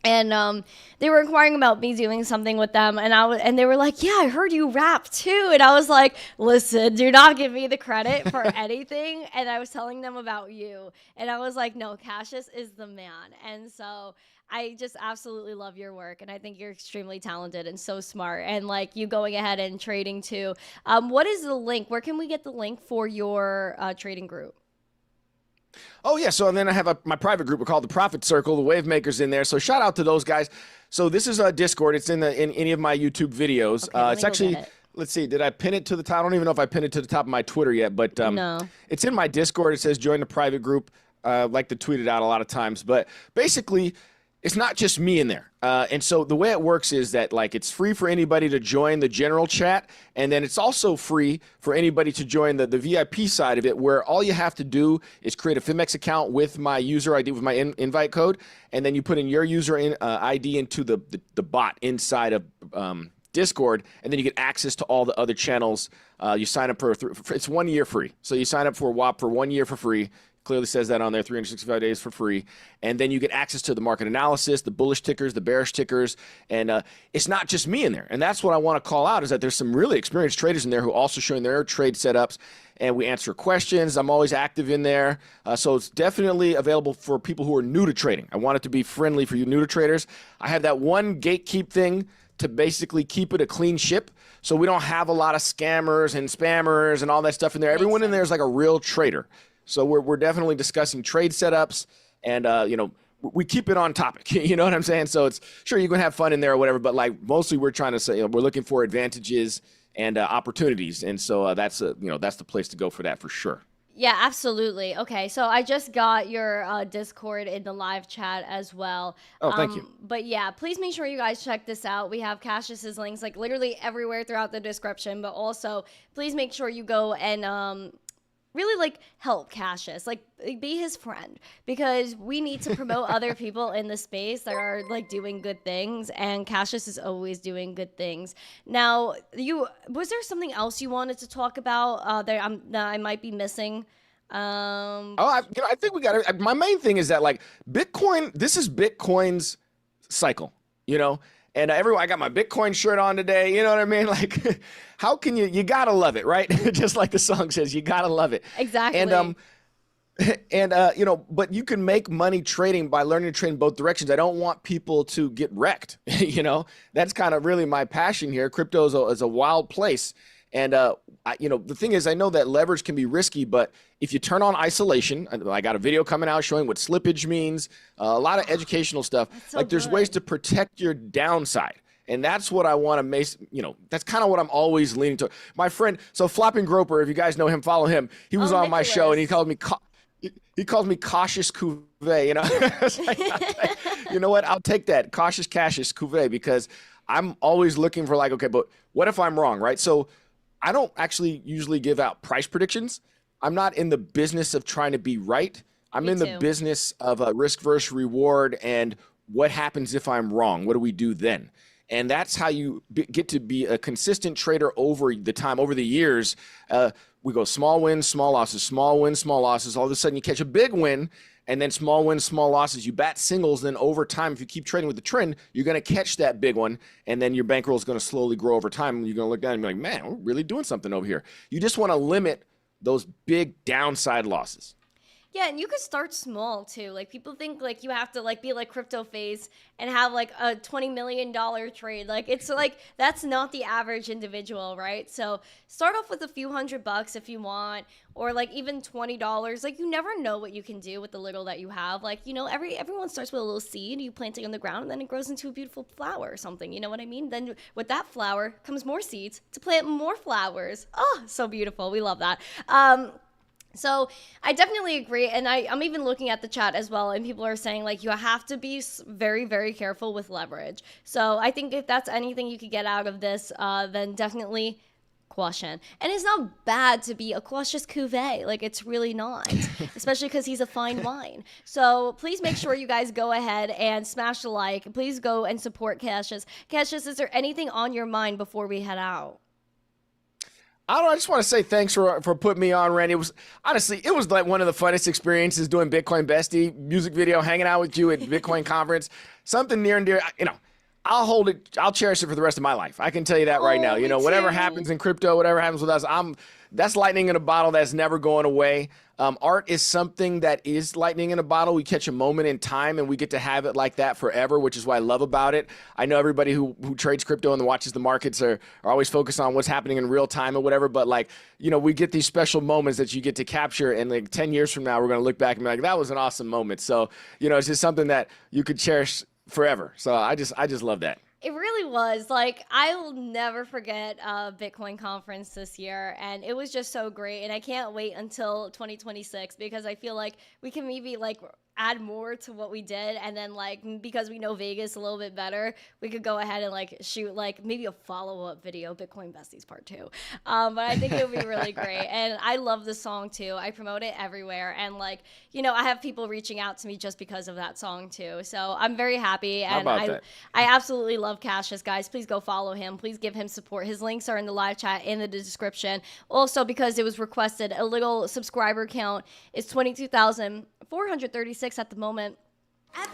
and they were inquiring about me doing something with them, and they were like, yeah, I heard you rap too. And I was like, listen, do not give me the credit for anything. And I was telling them about you, and I was like, no, Cassius is the man. And so I just absolutely love your work, and I think you're extremely talented and so smart, and like you going ahead and trading too. What is the link? Where can we get the link for your trading group? Oh, yeah. So then I have my private group. We call it the Profit Circle. The Wave Makers in there. So shout out to those guys. So this is a Discord. It's in any of my YouTube videos. Okay, it's actually, let's see, did I pin it to the top? I don't even know if I pinned it to the top of my Twitter yet, but no. It's in my Discord. It says join the private group. I like to tweet it out a lot of times. But basically, it's not just me in there. And so the way it works is that like it's free for anybody to join the general chat, and then it's also free for anybody to join the VIP side of it, where all you have to do is create a FEMX account with my user ID, with my invite code, and then you put in your user ID into the bot inside of Discord, and then you get access to all the other channels. You sign up for it's 1 year free. So you sign up for WAP for 1 year for free. Clearly says that on there, 365 days for free. And then you get access to the market analysis, the bullish tickers, the bearish tickers. And it's not just me in there. And that's what I want to call out, is that there's some really experienced traders in there who are also showing their trade setups. And we answer questions. I'm always active in there. So it's definitely available for people who are new to trading. I want it to be friendly for you new to traders. I have that one gatekeep thing to basically keep it a clean ship, so we don't have a lot of scammers and spammers and all that stuff in there. Everyone in there is like a real trader. So we're definitely discussing trade setups, and we keep it on topic. You know what I'm saying? So it's sure you can have fun in there or whatever, but like mostly we're trying to say we're looking for advantages and opportunities, and so that's the place to go for that for sure. Yeah, absolutely. Okay, so I just got your Discord in the live chat as well. Oh, thank you. But yeah, please make sure you guys check this out. We have Cassius's links like literally everywhere throughout the description, but also please make sure you go and really like help Cassius, like be his friend, because we need to promote other people in the space that are like doing good things, and Cassius is always doing good things. Now, was there something else you wanted to talk about that I might be missing? I think we got it. My main thing is that like Bitcoin, this is Bitcoin's cycle, And I got my Bitcoin shirt on today. You know what I mean? Like, how can you gotta love it, right? Just like the song says, you gotta love it. Exactly. And but you can make money trading by learning to trade in both directions. I don't want people to get wrecked. That's kind of really my passion here. Crypto is a wild place. And, the thing is, I know that leverage can be risky, but if you turn on isolation, I got a video coming out showing what slippage means, a lot of educational stuff. So there's ways to protect your downside. And that's what I want to make, that's kind of what I'm always leaning to. My friend, so Flopping Groper, if you guys know him, follow him. He was on my show, and he called me cautious Cuvee, you know what? I'll take that, cautious Cassius Cuvee, because I'm always looking for like, okay, but what if I'm wrong, right? So I don't actually usually give out price predictions. I'm not in the business of trying to be right. I'm in the business of a risk versus reward, and what happens if I'm wrong? What do we do then? And that's how you get to be a consistent trader over the time, over the years. We go small wins, small losses, small wins, small losses. All of a sudden you catch a big win, and then small wins, small losses. You bat singles, then over time, if you keep trading with the trend, you're going to catch that big one, and then your bankroll is going to slowly grow over time. And you're going to look down and be like, man, we're really doing something over here. You just want to limit those big downside losses. Yeah, and you could start small too. Like people think like you have to like be like crypto phase and have like a $20 million trade. Like it's like that's not the average individual, right? So start off with a few $100 if you want, or like even $20. Like you never know what you can do with the little that you have. Like, you know, everyone starts with a little seed, you plant it on the ground, and then it grows into a beautiful flower or something. You know what I mean? Then with that flower comes more seeds to plant more flowers. Oh, so beautiful. We love that. So I definitely agree, and I'm even looking at the chat as well, and people are saying like you have to be very, very careful with leverage. So I think if that's anything you could get out of this, then definitely caution. And it's not bad to be a cautious Cuvee, like it's really not, especially because he's a fine wine. So please make sure you guys go ahead and smash the like. Please go and support Cassius. Cassius, is there anything on your mind before we head out? I just want to say thanks for putting me on, Randy. It was honestly, it was like one of the funnest experiences doing Bitcoin Bestie music video, hanging out with you at Bitcoin conference. Something near and dear, you know. I'll hold it. I'll cherish it for the rest of my life. I can tell you that right now. You know, whatever happens in crypto, whatever happens with us, that's lightning in a bottle. That's never going away. Art is something that is lightning in a bottle. We catch a moment in time and we get to have it like that forever, which is what I love about it. I know everybody who trades crypto and watches the markets are always focused on what's happening in real time or whatever. But like, you know, we get these special moments that you get to capture, and like 10 years from now, we're going to look back and be like, that was an awesome moment. So, you know, it's just something that you could cherish forever. So I just love that. It really was. Like, I will never forget Bitcoin conference this year, and it was just so great. And I can't wait until 2026 because I feel like we can maybe like add more to what we did, and then like because we know Vegas a little bit better, we could go ahead and like shoot like maybe a follow-up video, Bitcoin Besties Part 2. But I think it would be really great, and I love the song too. I promote it everywhere, and like, you know, I have people reaching out to me just because of that song too. So I'm very happy, and I absolutely love Cassius, guys. Please go follow him. Please give him support. His links are in the live chat in the description. Also, because it was requested, a little subscriber count is 22,436 at the moment.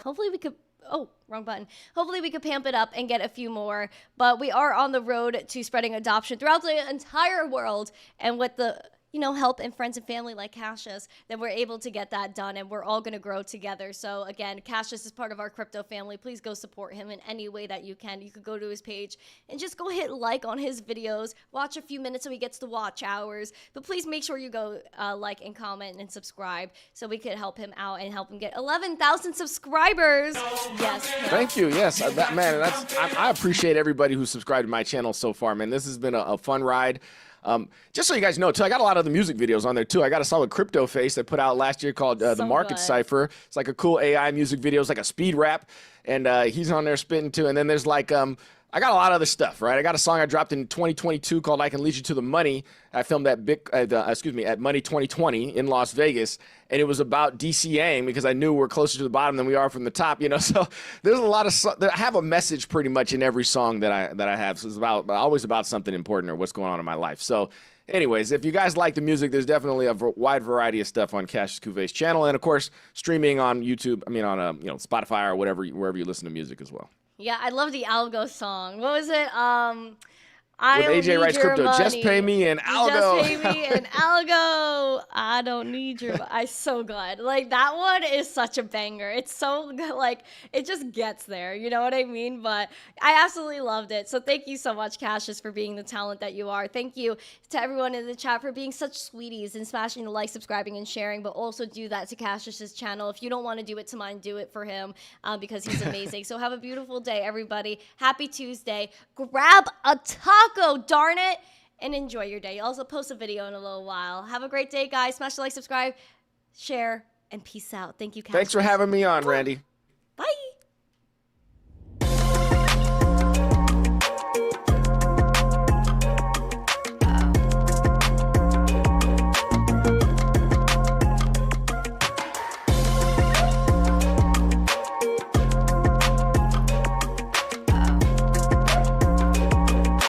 Hopefully we could, oh, wrong button. Hopefully we could pamp it up and get a few more, but we are on the road to spreading adoption throughout the entire world, and with the, you know, help and friends and family like Cassius, then we're able to get that done, and we're all going to grow together. So again, Cassius is part of our crypto family. Please go support him in any way that you can. You could go to his page and just go hit like on his videos, watch a few minutes so he gets the watch hours, but please make sure you go like and comment and subscribe so we could help him out and help him get 11,000 subscribers. Yes. Thank you. Yes, man, I appreciate everybody who subscribed to my channel so far, man. This has been a fun ride. Just so you guys know, too, I got a lot of the music videos on there, too. I got a song with Crypto Face I put out last year called The Market Cipher. It's like a cool AI music video. It's like a speed rap, and he's on there spitting, too. And then there's like, I got a lot of other stuff, right? I got a song I dropped in 2022 called I Can Lead You to the Money. I filmed at Money 2020 in Las Vegas, and it was about DCAing because I knew we're closer to the bottom than we are from the top, you know. So there's a lot of I have a message pretty much in every song that I have. So it's always about something important or what's going on in my life. So anyways, if you guys like the music, there's definitely a wide variety of stuff on Cassius Cuvee's channel, and of course streaming on YouTube. I mean on you know, Spotify or wherever you listen to music as well. Yeah, I love the Algo song. What was it? With AJ Writes Crypto, money. Just pay me an algo. Just pay me an algo. I don't need your money. I'm so good. Like, that one is such a banger. It's so good. Like, it just gets there. You know what I mean? But I absolutely loved it. So thank you so much, Cassius, for being the talent that you are. Thank you to everyone in the chat for being such sweeties and smashing the like, subscribing, and sharing. But also do that to Cassius's channel. If you don't want to do it to mine, do it for him because he's amazing. So have a beautiful day, everybody. Happy Tuesday. Grab a taco, darn it, and enjoy your day. I'll also post a video in a little while. Have a great day, guys. Smash the like, subscribe, share, and peace out. Thank you, Cassius. Thanks for having me on, Randy.